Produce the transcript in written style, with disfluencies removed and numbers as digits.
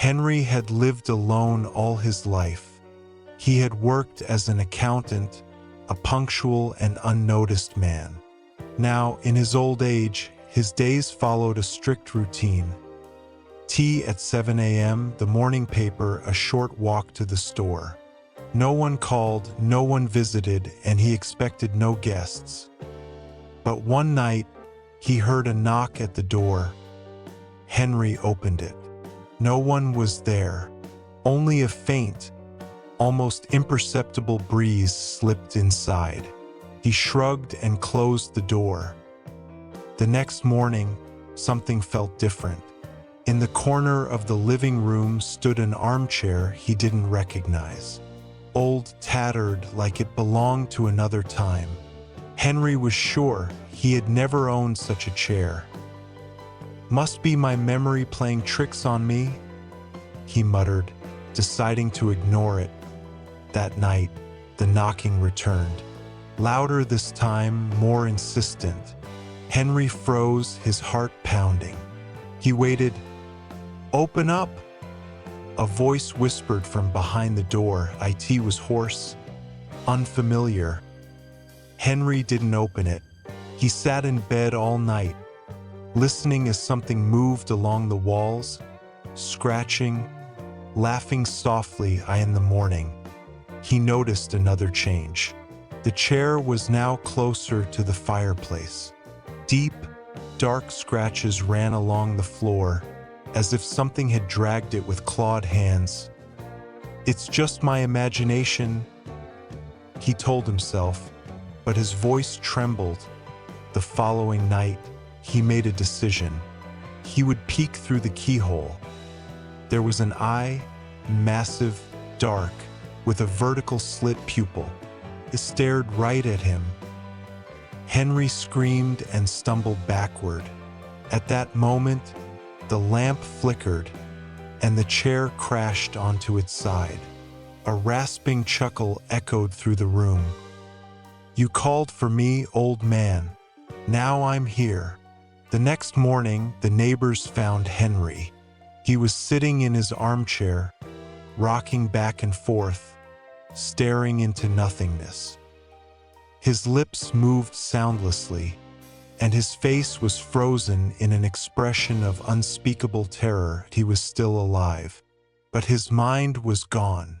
Henry had lived alone all his life. He had worked as an accountant, a punctual and unnoticed man. Now, in his old age, his days followed a strict routine. Tea at 7 a.m., the morning paper, a short walk to the store. No one called, no one visited, and he expected no guests. But one night, he heard a knock at the door. Henry opened it. No one was there. Only a faint, almost imperceptible breeze slipped inside. He shrugged and closed the door. The next morning, something felt different. In the corner of the living room stood an armchair he didn't recognize. Old, tattered, like it belonged to another time. Henry was sure he had never owned such a chair. "Must be my memory playing tricks on me," he muttered, deciding to ignore it. That night, the knocking returned. Louder this time, more insistent. Henry froze, his heart pounding. He waited. "Open up!" A voice whispered from behind the door. It was hoarse, unfamiliar. Henry didn't open it. He sat in bed all night, listening as something moved along the walls, scratching, laughing softly in the morning. He noticed another change. The chair was now closer to the fireplace. Deep, dark scratches ran along the floor, as if something had dragged it with clawed hands. "It's just my imagination," he told himself, but his voice trembled. The following night, he made a decision. He would peek through the keyhole. There was an eye, massive, dark, with a vertical slit pupil. It stared right at him. Henry screamed and stumbled backward. At that moment, the lamp flickered, and the chair crashed onto its side. A rasping chuckle echoed through the room. "You called for me, old man. Now I'm here." The next morning, the neighbors found Henry. He was sitting in his armchair, rocking back and forth, staring into nothingness. His lips moved soundlessly, and his face was frozen in an expression of unspeakable terror. He was still alive, but his mind was gone.